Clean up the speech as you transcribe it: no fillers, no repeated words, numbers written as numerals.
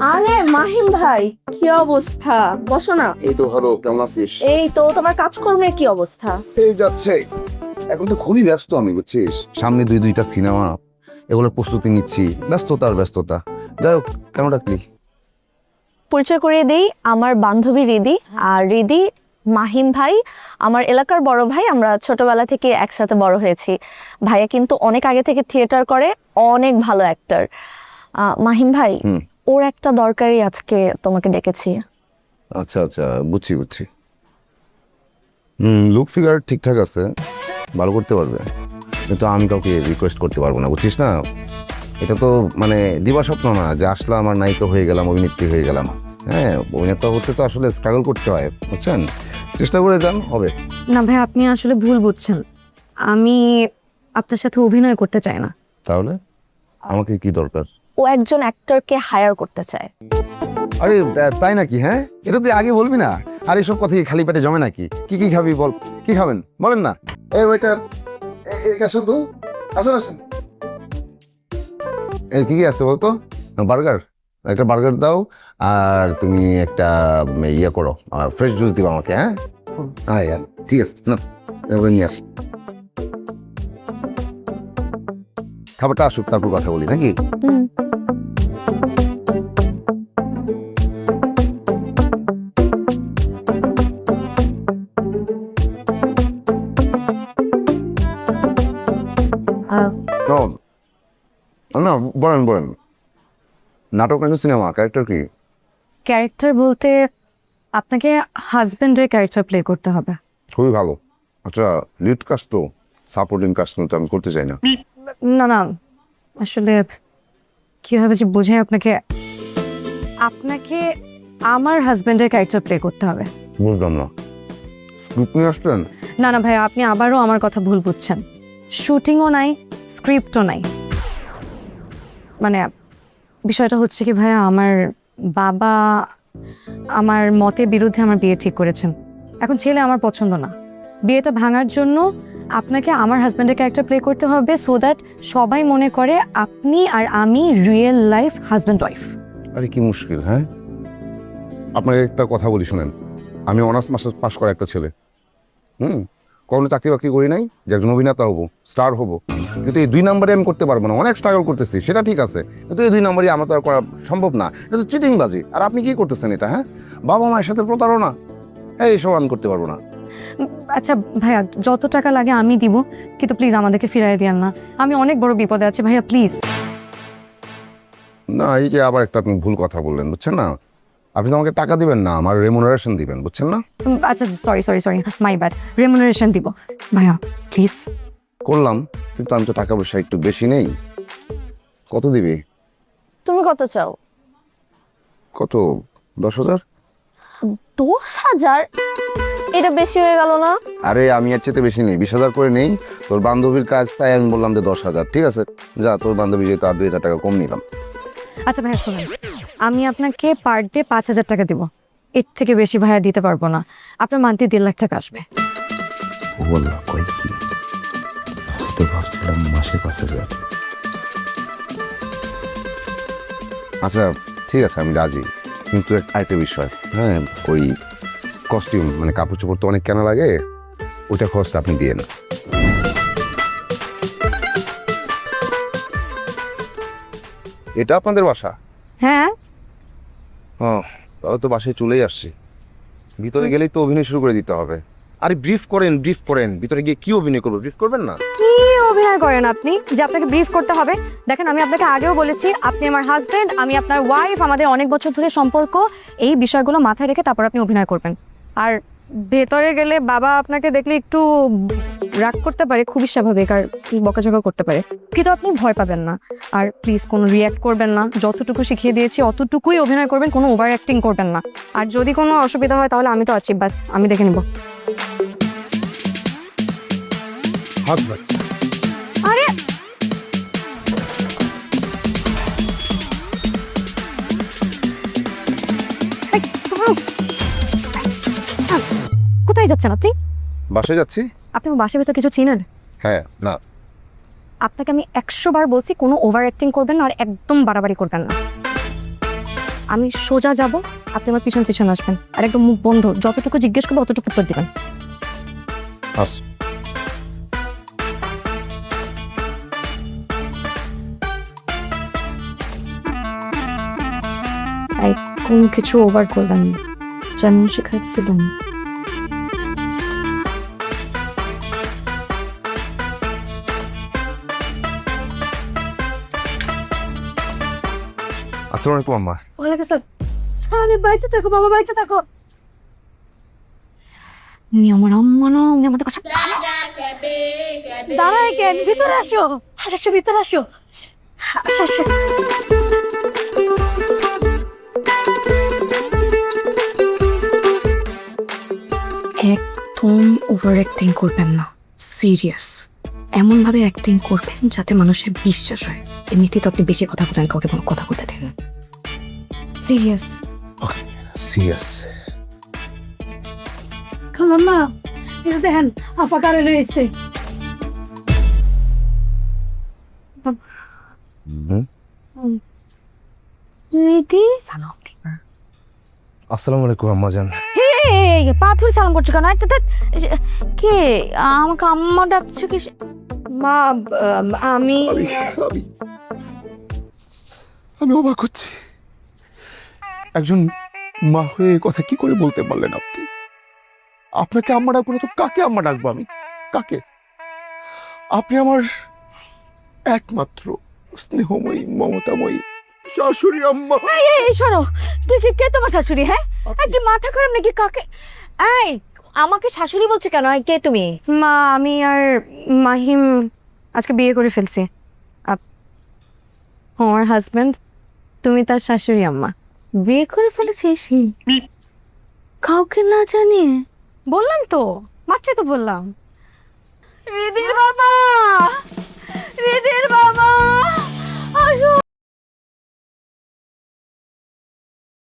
আরে মাহিম ভাই, কি অবস্থা? বসো না। এই তো ভালো, কেমন আছিস? এই তো, তোমার কাজকর্মের কি অবস্থা? এই যাচ্ছে। এখন তো খুবই ব্যস্ত আমি, বুঝছিস, সামনে দুইটা সিনেমা, এগুলোর প্রস্তুতি নিচ্ছি, ব্যস্ততা আর ব্যস্ততা। যাই হোক, কেন ডাকলি? পরিচয় করিয়ে দেই, আমার বান্ধবী রিদি। আর রিদি মাহিম ভাই আমার এলাকার বড় ভাই, আমরা ছোটবেলা থেকে একসাথে বড় হয়েছি। ভাইয়া কিন্তু অনেক আগে থেকে থিয়েটার করে, অনেক ভালো অ্যাক্টর। মাহিম ভাই, ওর একটা দরকারই আজকে তোমাকে ডেকেছি। আচ্ছা আচ্ছা, বুঝছি। লুক ফিগার ঠিকঠাক আছে, ভালো করতে পারবে, কিন্তু আমি কাউকে রিকোয়েস্ট করতে পারবো না, বুঝছিস না। এটা তো মানে দিবা স্বপ্ন না যে আসলাম আমার নায়িকা হয়ে গেলাম, অভিনেত্রী হয়ে গেলাম। হ্যাঁ, অভিনেতা হতে তো আসলে স্ট্রাগল করতে হয়, বুঝছেন। চেষ্টা করে যান, হবে। না ভাই, আপনি আসলে ভুল বুঝছেন। আমি আপনার সাথে অভিনয় করতে চাই না। তাহলে আমাকে কি দরকার? ও একজন অ্যাক্টরকে হায়ার করতে চায়। আরে তাই নাকি? হ্যাঁ, এটা তুই আগে বলবি না। আর এসব কথা কি খালি পেটে জমে নাকি? কি খাবি বল, কি খাবেন বলেন না। এই ওয়েটার, আসুন তো, আসুন। কি আছে বলতো? বার্গার, একটা বার্গার দাও। আর তুমি একটা ইয়ে করো, ফ্রেশ জুস দিবা আমাকে। হ্যাঁ ঠিক আছে, না নিয়ে আসি। খাবারটা আসুক, তারপর কথা বলি নাকি? না, বলেন। নাটক নাকি সিনেমা? ক্যারেক্টার কি? ক্যারেক্টার বলতে আপনাকে হাজবেন্ডের ক্যারেক্টার প্লে করতে হবে। খুবই ভালো। আচ্ছা, লিড কাস্ট তো, সাপোর্টিং কাস্ট কিন্তু আমি করতে চাই না। না, আসলে কিভাবে যে বোঝাই আপনাকে আমার হাজবেন্ডের ক্যারেক্টার প্লে করতে হবে। বুঝলাম না, আপনি আসছেন? না ভাই, আপনি আবারও আমার কথা ভুল বুঝছেন। শুটিংও নাই, স্ক্রিপ্টও নাই। মানে বিষয়টা হচ্ছে কি ভাইয়া, আমার বাবা আমার মতের বিরুদ্ধে আমার বিয়ে ঠিক করেছেন। এখন ছেলে আমার পছন্দ না। বিয়েটা ভাঙার জন্য আপনাকে আমার হাজব্যান্ডের ক্যারেক্টার প্লে করতে হবে, সো দ্যাট সবাই মনে করে আপনি আর আমি রিয়েল লাইফ হাজব্যান্ড ওয়াইফ। আরে কি মুশকিল! হ্যাঁ, আপনাকে একটা কথা বলি শুনেন। আমি অনার্স মাস্টার্স পাশ করা একটা ছেলে। কোনো চাকরি বাকরি করি নাই যে একজন অভিনেতা হবো, স্টার হবো। কিন্তু এই 2 নম্বরে আমি করতে পারবো না। অনেক স্ট্রাগল করতেছি, সেটা ঠিক আছে, কিন্তু এই 2 নম্বরে আমার তো আর করা সম্ভব না। এটা তো চিটিংবাজি। আর আপনি কি করতেছেন এটা? হ্যাঁ, বাবা মায়ের সাথে প্রতারণা, এইসব আমি করতে পারবো না। আচ্ছা ভাইয়া, যত টাকা লাগে আমি দিব, কিন্তু প্লিজ আমাদেরকে ফিরাই দিয়েন না। আমি অনেক বড় বিপদে আছি ভাইয়া, প্লিজ। না, এই যে আবার একটা আপনি ভুল কথা বললেন, বুঝছেন না। আপনি তো আমাকে টাকা দিবেন না, আমার রেমুনারেশন দিবেন, বুঝছেন না। আচ্ছা সরি, মাই ব্যাড। রেমুনারেশন দিব ভাইয়া, প্লিজ। করলাম, কিন্তু আমি তো টাকা পয়সা একটু বেশি নেই। কত দিবি? তুমি কত চাও? কত? 10,000? 10,000? এটা বেশি হয়ে গেল না? আরে আমি এর চেয়ে বেশি নেই, 20,000 করে নেই। তোর বান্ধবীর কাজ, তাই আমি বললাম যে 10,000। ঠিক আছে, যা, তোর বান্ধবী যেহেতু আর 2,000 টাকা কম নিলাম। আচ্ছা ভাইয়া শুনুন, আমি আপনাকে পার ডে 5,000 টাকা দিব। এর থেকে বেশি ভাইয়া দিতে পারবো না। আপনার মান্থলি 1.5 লাখ টাকা আসবে। বললাম কই কি, তো ভাবছিলাম মাসে 5,000। আচ্ছা ঠিক আছে, আমি রাজি, কিন্তু আরেকটা বিষয়। হ্যাঁ, ওই কস্টিউম মানে কাপড় চোপড় তো অনেক কেনা লাগে, ওইটা খরচটা আপনি দিয়ে না। এটা আপনাদের বাসা? হ্যাঁ। তাহলে তো বাসায় চলেই আসছি। ভিতরে গেলেই তো অভিনয় শুরু করে দিতে হবে। আরে ব্রিফ করেন। ভিতরে গিয়ে কি অভিনয় করবো, ব্রিফ করবেন না? কি অভিনয় করেন আপনি যে আপনাকে ব্রিফ করতে হবে? দেখেন, আমি আপনাকে আগেও বলেছি, আপনি আমার হাজবেন্ড, আমি আপনার ওয়াইফ, আমাদের অনেক বছর ধরে সম্পর্ক। এই বিষয়গুলো মাথায় রেখে তারপর আপনি অভিনয় করবেন। আর ভেতরে গেলে বাবা আপনাকে দেখলে একটু রাগ করতে পারে, খুবই স্বাভাবিক, আর বকাঝকা করতে পারে, কিন্তু আপনি ভয় পাবেন না। আর প্লিজ কোনো রিয়্যাক্ট করবেন না। যতটুকু শিখিয়ে দিয়েছি অতটুকুই অভিনয় করবেন, কোনো ওভার অ্যাক্টিং করবেন না। আর যদি কোনো অসুবিধা হয় তাহলে আমি তো আছি, বাস আমি দেখে নিব। আরে কোথায় যাচ্ছেন আপনি? বাসায় যাচ্ছি। আপনি বাসার ভিতর কিছু চিনেন? হ্যাঁ, না আপনাকে আমি 100 বার বলছি কোনো ওভার অ্যাক্টিং করবেন না, আর একদম বাড়াবাড়ি করবেন না। আমি সোজা যাব, আপনি আমার পিছন পিছনে আসবেন, আর একদম মুখ বন্ধ, যতটুকু জিজ্ঞেস করবো অতটুকু উত্তর দিবেন। আস এই কোনো কিছু ওভার করবেন না, জানেন শেখাচ্ছিলাম। আসসালামু আলাইকুম আম্মা। ওয়ালাইকুম আসসালাম। আমি বাইচে থাকো বাবা, বাইচে থাকো। উনি আমার আম্মা না, উনি আমাদের কাছে দাঁড়ায় কেন, ভিতরে আসো, আসো ভিতরে আসো। আসো, আসো। একদম ওভার অ্যাক্টিং করবেন না, সিরিয়াস এমনভাবে অ্যাক্টিং করবেন যাতে মানুষের বিশ্বাস হয়। এমনিতেই তো আপনি বেশি কথা বলেন, কাউকে কোনো কথা বলতে দেন না। সিরিয়াস। সিরিয়াস। খালাম না, এটা দেখেন আপা কারে রয়েছে। রিদি সালাম। আসসালামু আলাইকুম আম্মাজান। পাথর সালাম করছো কেন? কে আমাকে আম্মা ডাকছে কি? মা আমি আমি অবাক হচ্ছি, একজন মা হয়ে এই কথা কি করে বলতে পারলেন আপনি? আপনাকে আম্মা ডাকবো না তো কাকে আম্মা ডাকবো আমি? কাকে? আপনি আমার একমাত্র স্নেহময়ী মমতাময়ী শাশুড়ি আম্মা। এই শোনো, কে তোমার শাশুড়ি? হ্যাঁ, কি মাথা খারাপ নাকি? কাকে? এই আমাকে শাশুড়ি বলছে কেন? কে তুমি? মা আমি আর মাহিম আজকে বিয়ে করে ফেলছি। আমার হাজবেন্ড, তুমি তার শাশুড়ি আম্মা। বিয়ে করে ফেলেছিস কাউকে না জানিয়ে? বললাম তো, মাত্রই তো বললাম। রিদির